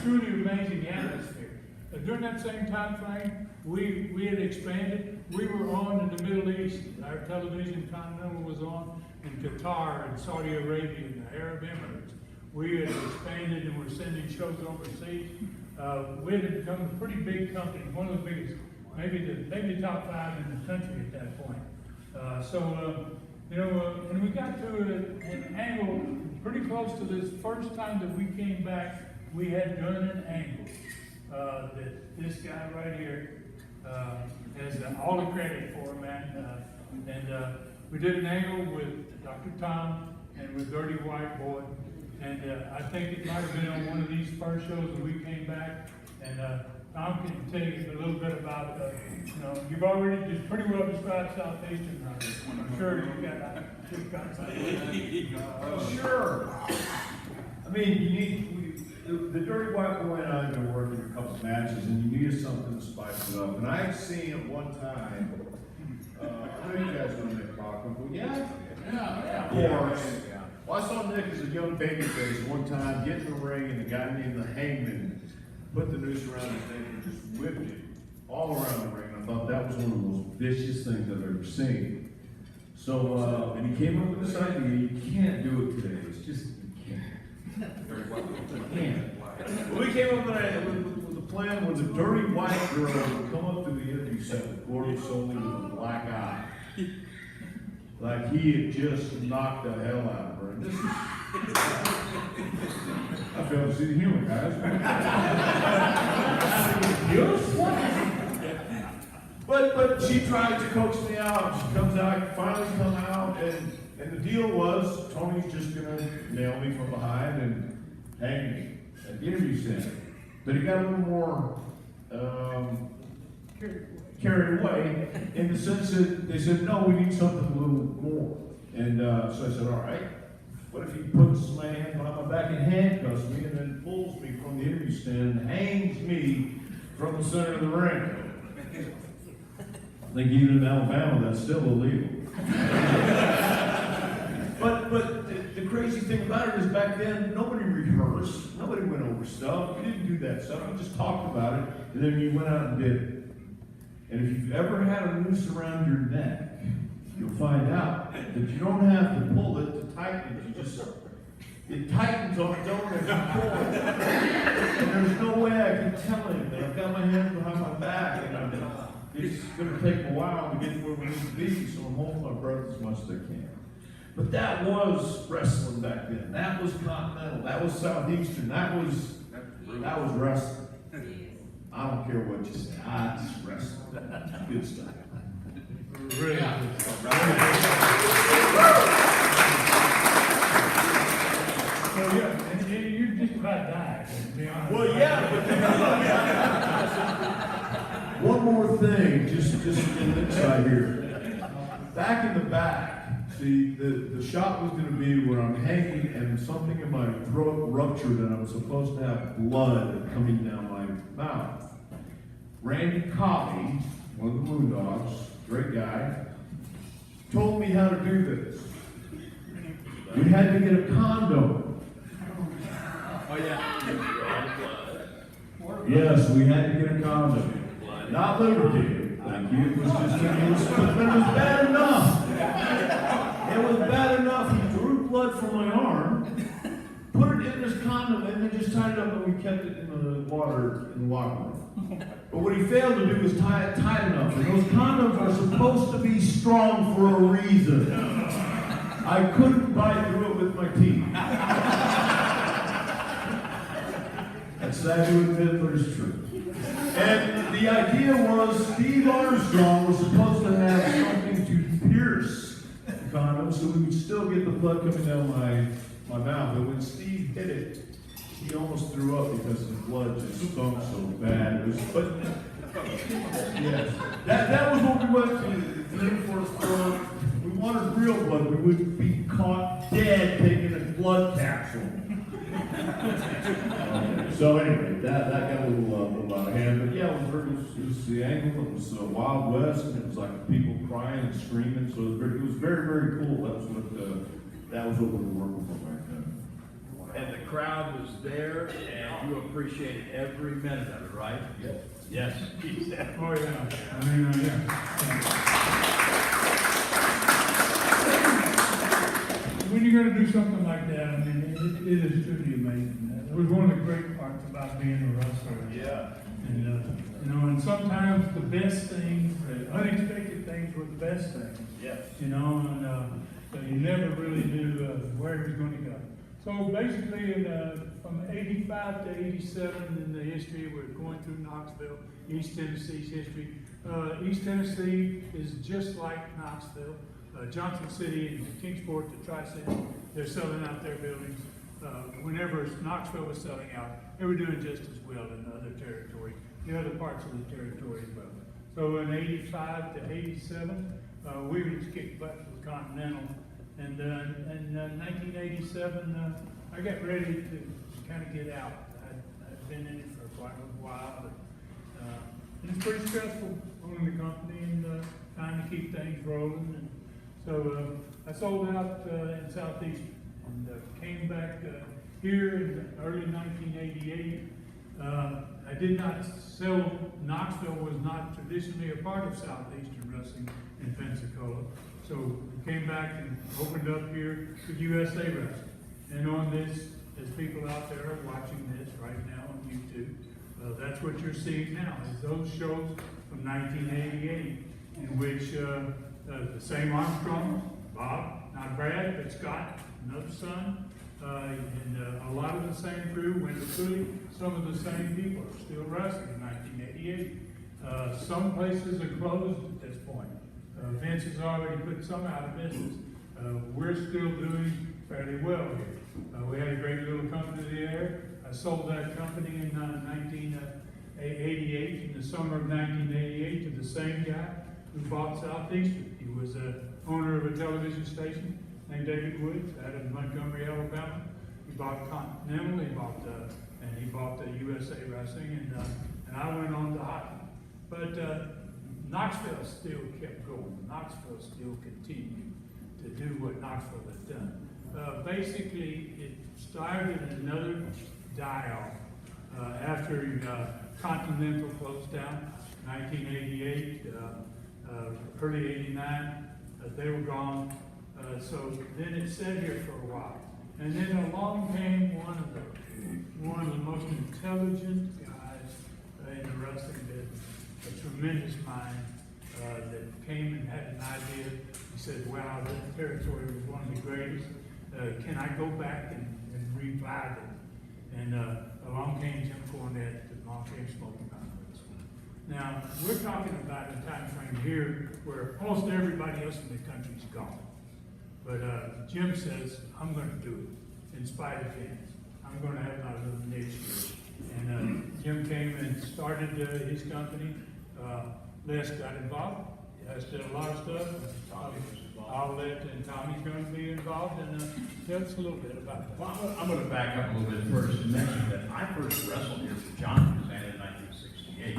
[SPEAKER 1] Truly amazing atmosphere. During that same time frame, we had expanded. We were on in the Middle East. Our television continental was on in Qatar and Saudi Arabia and the Arab Emirates. We had expanded and were sending shows overseas. We had become a pretty big company, one of the biggest, maybe top 5 in the country at that point. And we got to an angle pretty close to this first time that we came back. We had done an angle that this guy right here has all the credit for, man. We did an angle with Dr. Tom and with Dirty White Boy. And I think it might have been on one of these first shows that we came back. And Tom can tell you a little bit about, you've already just pretty well described Southeastern. I'm sure you've got something.
[SPEAKER 4] Sure. I mean, the Dirty White Boy and I have been working a couple matches, and you needed something to spice it up. And I had seen at one time, I know you guys know Nick Bachman, yeah? Yeah. Of course. Well, I saw Nick as a young babyface one time get in the ring, and the guy named the Hangman put the noose around his neck and just whipped him all around the ring. I thought that was one of the most vicious things I've ever seen. So, and he came up with this idea, you can't do it today. It's just, you can't. You can't. Well, we came up with a plan where the dirty white girl would come up to the interview set with Gordon Soley with a black eye. Like he had just knocked the hell out of her. And this is, I failed to see the humor, guys. But she tried to coax me out. She comes out, finally come out, and the deal was Tony's just gonna nail me from behind and hang me at the interview center. But he got a little more carried away in the sense that they said, no, we need something a little more. And so I said, all right, what if he puts my hand behind my back and handcuffs me and then pulls me from the interview stand and hangs me from the center of the ring? I think even in Alabama, that's still illegal. But the crazy thing about it is back then, nobody rehearsed. Nobody went over stuff. We didn't do that stuff. We just talked about it, and then you went out and did it. And if you've ever had a noose around your neck, you'll find out that you don't have to pull it to tighten it. It tightens on its own as you pull it. And there's no way I can tell him that I've got my hands behind my back, and it's going to take a while to get to where we need to be, so I'm holding my breath as much as I can. But that was wrestling back then. That was Continental. That was Southeastern. That was wrestling. I don't care what you say. It's wrestling. Good stuff.
[SPEAKER 1] Really. So yeah, and you just about died, to be honest.
[SPEAKER 4] Well, yeah, but one more thing, just in this side here. Back in the back, the shot was going to be where I'm hanging and something in my throat ruptured and I was supposed to have blood coming down my mouth. Randy Coffey, one of the Moondogs, great guy, told me how to do this. We had to get a condom.
[SPEAKER 3] Oh, yeah.
[SPEAKER 4] Yes, we had to get a condom. Not lubricated, thank you. It was just, but it was bad enough. It was bad enough. He drew blood from my arm, put it in this condom, and then just tied it up, and we kept it in the water in the locker room. But what he failed to do was tie it tight enough. And those condoms are supposed to be strong for a reason. I couldn't bite through it with my teeth. That's sad to admit, but it's true. And the idea was Steve Armstrong was supposed to have something to pierce the condom so we would still get the blood coming down my mouth. But when Steve hit it, he almost threw up because the blood just stunk so bad. It was, but yes, that was what we went to the Air Force for. We wanted real blood. We would be caught dead taking a blood capsule. So anyway, that got a little out of hand. But yeah, it was the angle. It was Wild West, and it was like people crying and screaming. So it was very, very cool. That was what we were working for back then.
[SPEAKER 3] And the crowd was there, and you appreciated every minute of it, right?
[SPEAKER 4] Yes.
[SPEAKER 3] Yes.
[SPEAKER 1] Oh, yeah. I mean, yeah. When you're going to do something like that, I mean, it is truly amazing. It was one of the great parts about being a wrestler.
[SPEAKER 4] Yeah.
[SPEAKER 1] And, and sometimes the best things, the unexpected things were the best things.
[SPEAKER 4] Yes.
[SPEAKER 1] And so you never really knew where it was going to go. So basically, from 85 to 87 in the history, we're going through Knoxville, East Tennessee's history. East Tennessee is just like Knoxville. Johnson City and Kingsport, the Tri-City, they're selling out their buildings. Whenever Knoxville was selling out, they were doing just as well in the other territory, the other parts of the territory as well. So in 85 to 87, we were just kicked butt with Continental. And in 1987, I got ready to kind of get out. I'd been in it for quite a while, but it was pretty stressful owning the company and trying to keep things rolling. And so I sold out in Southeast and came back here in early 1988. I did not sell. Knoxville was not traditionally a part of Southeastern wrestling in Pensacola. So we came back and opened up here with USA Wrestling. And on this, as people out there are watching this right now on YouTube, that's what you're seeing now, is those shows from 1988, in which the same Armstrong, Bob, not Brad, but Scott, another son, and a lot of the same crew went to Philly. Some of the same people are still wrestling in 1988. Some places are closed at this point. Vince has already put some out of business. We're still doing fairly well here. We had a great little company there. I sold that company in 1988, in the summer of 1988, to the same guy who bought Southeastern. He was the owner of a television station named David Woods out of Montgomery, Alabama. He bought Continental, he bought the USA Wrestling, and I went on to hockey. But Knoxville still kept going. Knoxville still continued to do what Knoxville has done. Basically, it started another die-off after Continental closed down, 1988, early 89. They were gone. So then it sat here for a while. And then along came one of the most intelligent guys in the wrestling business, a tremendous mind, that came and had an idea. He said, wow, that territory was one of the greatest. Can I go back and revive it? And along came Jim Cornette, and along came Smoky Mountains. Now, we're talking about a time frame here where almost everybody else in the country's gone. But Jim says, I'm going to do it, in spite of him. I'm going to have my little niche here. And Jim came and started his company. Les got involved. Did a lot of stuff. I'll let, and Tommy's going to be involved, and tell us a little bit about that.
[SPEAKER 3] Well, I'm going to back up a little bit first and mention that I first wrestled here for John Kazan in 1968.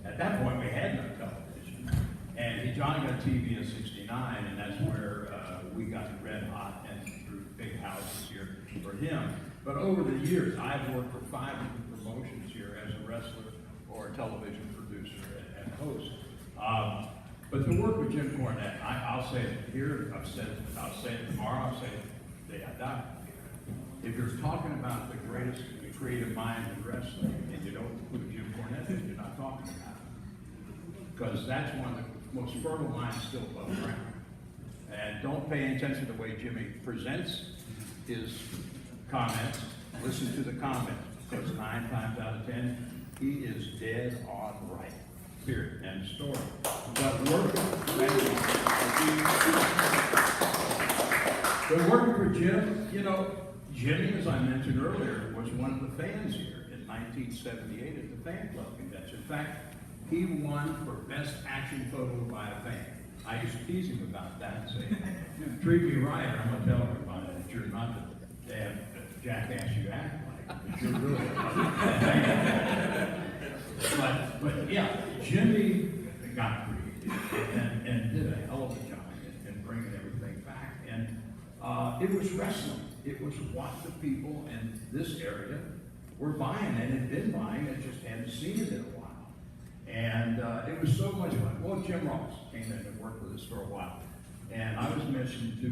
[SPEAKER 3] At that point, we had no television. And Johnny got TV in 69, and that's where we got red hot and through big houses here for him. But over the years, I've worked for 5 different promotions here as a wrestler or a television producer and host. But to work with Jim Cornette, I'll say it here, I'll say it tomorrow, I'll say it the day I die. If you're talking about the greatest creative mind in wrestling, and you don't include Jim Cornette, then you're not talking about it. Because that's one of the most fertile minds still above ground. And don't pay attention to the way Jimmy presents his comments. Listen to the comments, because 9 times out of 10, he is dead on right. Period. End story. But working for Jim, you know, Jimmy, as I mentioned earlier, was one of the fans here in 1978 at the fan club convention. In fact, he won for best action photo by a fan. I used to tease him about that and say, treat me right, or I'm going to tell everybody that you're not the damn jackass you act like, but you're really but yeah, Jimmy got creative and did a hell of a job in bringing everything back. And it was wrestling. It was what the people in this area were buying and had been buying and just hadn't seen it in a while. And it was so much fun. Well, Jim Ross came in and worked with us for a while. And I was mentioning to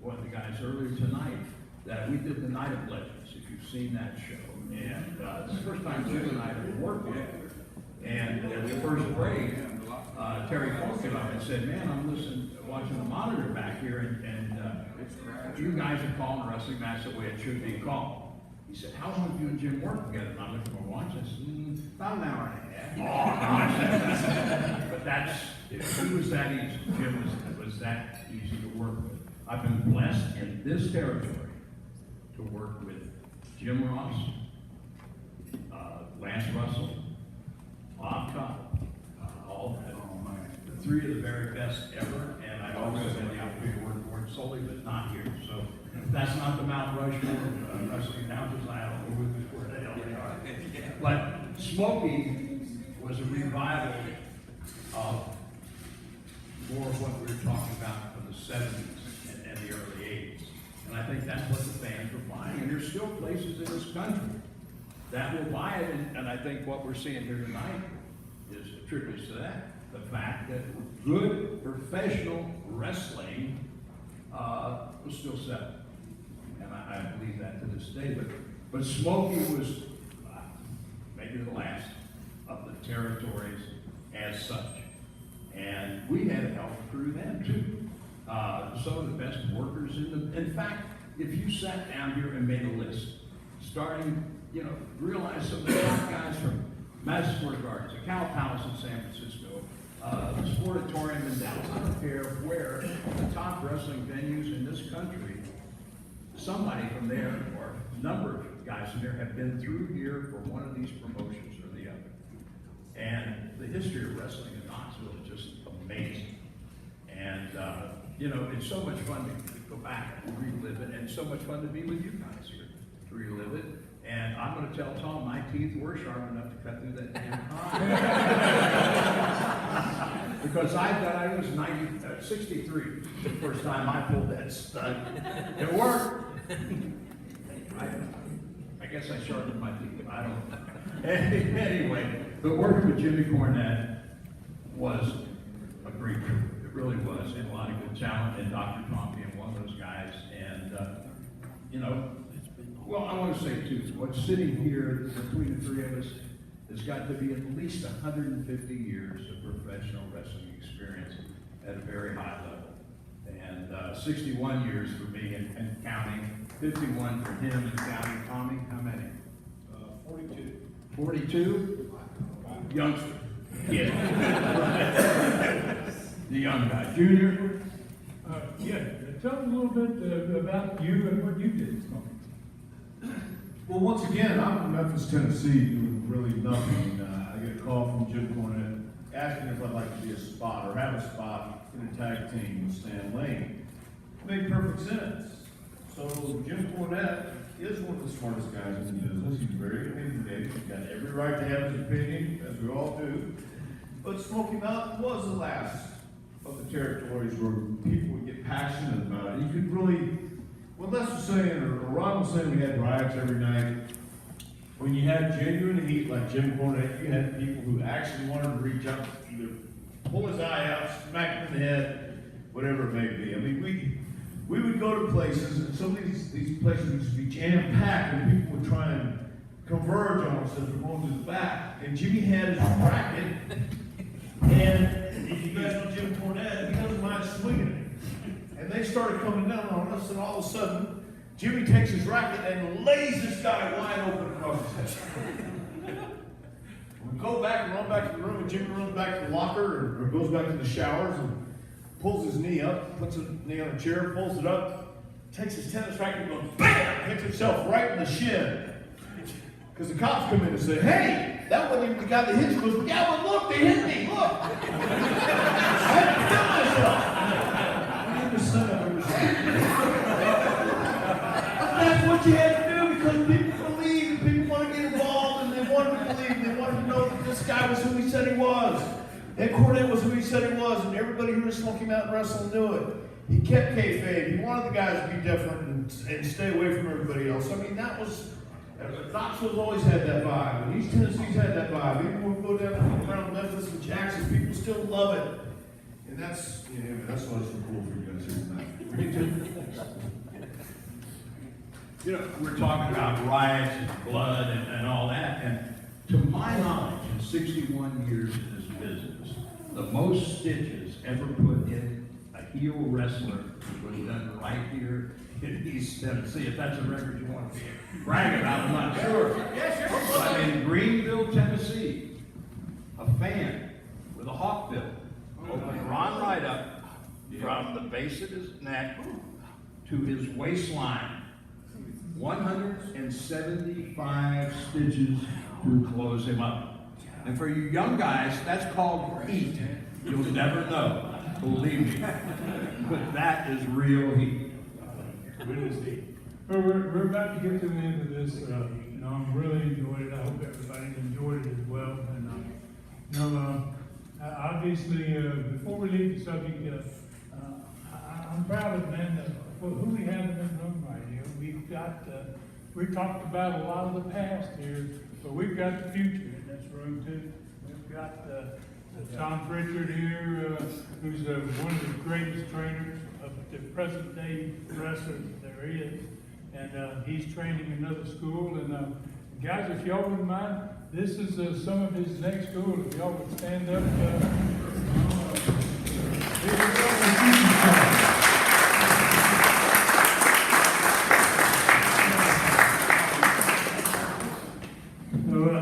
[SPEAKER 3] one of the guys earlier tonight that we did the Night of Legends, if you've seen that show. And it's the first time Jim and I have worked together. And at the first break, Terry Funk came up and said, man, I'm watching the monitor back here, and you guys are calling a wrestling match the way it should be called. He said, how long have you and Jim worked together? And I looked at my watch and said, about an hour and a half. Oh, but he was that easy. Jim was that easy to work with. I've been blessed in this territory to work with Jim Ross, Lance Russell, Bob Cobb, the 3 of the very best ever, and I've also had the opportunity to work for him solely, but not here. So if that's not the Mount Rushmore wrestling announcers, I don't know where the hell they are. But Smokey was a revival of more of what we were talking about from the 70s and the early 80s. And I think that's what the fans were buying. And there's still places in this country that will buy it. And I think what we're seeing here tonight is attributes to that. The fact that good professional wrestling was still selling. And I believe that to this day. But Smokey was maybe the last of the territories as such. And we had a hell of a crew then too. Some of the best workers in fact, if you sat down here and made a list, starting, you know, realize some of the top guys from Madison Square Gardens, the Cal Palace in San Francisco, the Sportatorium in Dallas, I don't care where, the top wrestling venues in this country, somebody from there, or a number of guys from there have been through here for one of these promotions or the other. And the history of wrestling in Knoxville is just amazing. And, you know, it's so much fun to go back and relive it, and so much fun to be with you guys here to relive it. And I'm going to tell Tom my teeth were sharp enough to cut through that damn pie. Because I was 63 the first time I pulled that stud. It worked. I guess I sharpened my teeth. I don't know. Anyway, but working with Jimmy Cornette was a great trip. It really was. And a lot of good talent. And Dr. Tom being one of those guys. And, you know, well, I want to say too, what's sitting here between the 3 of us, has got to be at least 150 years of professional wrestling experience at a very high level. And 61 years for me and counting, 51 for him and counting. Tommy, how many?
[SPEAKER 5] 42.
[SPEAKER 3] 42? Youngster. Yeah. The young guy. Junior?
[SPEAKER 1] Yeah, tell us a little bit about you and what you did, Smokey.
[SPEAKER 4] Well, once again, I'm in Memphis, Tennessee, doing really nothing. I get a call from Jim Cornette asking if I'd like to be a spot or have a spot in a tag team with Stan Lane. It made perfect sense. So Jim Cornette is one of the smartest guys in the business. He's very opinionated. He's got every right to have his opinion, as we all do. But Smoky Mountain was the last of the territories where people would get passionate about it. You could really, what Les was saying, or Ron was saying, we had riots every night. When you had genuine heat like Jim Cornette, you had people who actually wanted to reach out, either pull his eye out, smack him in the head, whatever it may be. I mean, we would go to places, and some of these places used to be jam-packed, and people would try and converge on us as we're going to the back. And Jimmy had his racket, and if you guys know Jim Cornette, he doesn't mind swinging it. And they started coming down on us, and all of a sudden, Jimmy takes his racket and lays this guy wide open across his head. We go back and run back to the room, and Jimmy runs back to the locker or goes back to the showers and pulls his knee up, puts his knee on a chair, pulls it up, takes his tennis racket and goes BAM! Hits himself right in the shin. Because the cops come in and say, hey, that wasn't even the guy that hit you. He goes, yeah, but look, they hit me, look. I had to kill myself. I never said I was That's what you had to do because people believe and people want to get involved and they wanted to believe and they wanted to know that this guy was who he said he was. And Cornette was who he said he was, and everybody who was Smoky Mountain Wrestling knew it. He kept kayfabe. He wanted the guys to be different and stay away from everybody else. I mean, that was, Knoxville's always had that vibe, and East Tennessee's had that vibe. Even when we go down around Memphis and Jackson, people still love it. And that's, that's why it's so cool for you guys here tonight.
[SPEAKER 3] Me too. You know, we're talking about riots and blood and all that, and to my knowledge, in 61 years in this business, the most stitches ever put in a heel wrestler was done right here in East Tennessee. If that's a record you want to be bragging about, I'm not sure. Yeah, sure. But in Greenville, Tennessee, a fan with a hawk bill opened Ron right up from the base of his neck to his waistline. 175 stitches to close him up. And for you young guys, that's called heat. You'll never know, believe me. But that is real heat.
[SPEAKER 1] Well, we're about to get to the end of this. I'm really enjoyed it. I hope everybody enjoyed it as well. And obviously, before we leave the subject, I'm proud of who we have in this room right here. We talked about a lot of the past here, but we've got the future in this room too. We've got Tom Prichard here, who's one of the greatest trainers of the present day wrestlers there is. And he's training another school. And guys, if y'all wouldn't mind, this is some of his next school. If y'all would stand up.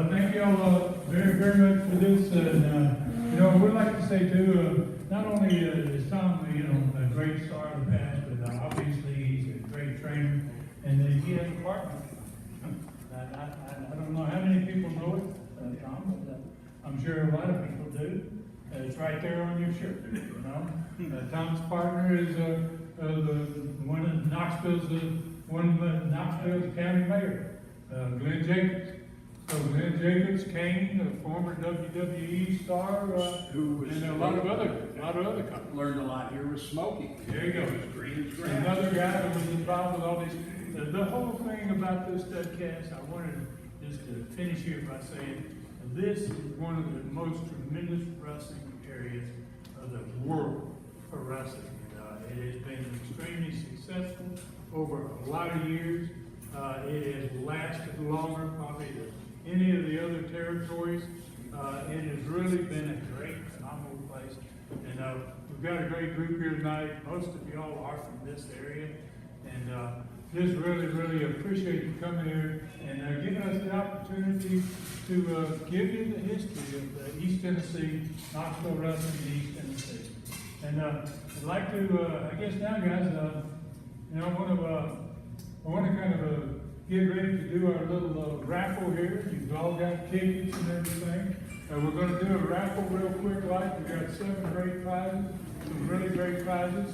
[SPEAKER 1] Thank you all very, very much for this. And, I would like to say too, not only is Tom, a great star of the past, but obviously he's a great trainer, and he has a partner. I don't know how many people know it, Tom, but I'm sure a lot of people do. It's right there on your shirt, Tom's partner is one of Knoxville's county mayor, Glenn Jacobs. So Glenn Jacobs, Kane, a former WWE star, and a lot of other companies.
[SPEAKER 3] Learned a lot here with Smokey.
[SPEAKER 1] There you go.
[SPEAKER 3] Green grass.
[SPEAKER 1] Another guy that was involved with all these. The whole thing about this studcast, I wanted just to finish here by saying this is one of the most tremendous wrestling areas of the world for wrestling. It has been extremely successful over a lot of years. It has lasted longer, probably the any of the other territories. It has really been a great, phenomenal place. And we've got a great group here tonight. Most of y'all are from this area. And just really, really appreciate you coming here and giving us the opportunity to give you the history of the East Tennessee, Knoxville wrestling in East Tennessee. And I'd like to, I guess now, guys, you know, I want to kind of get ready to do our little raffle here. You've all got tickets and everything. We're going to do a raffle real quick, like we got 7 great prizes, some really great prizes.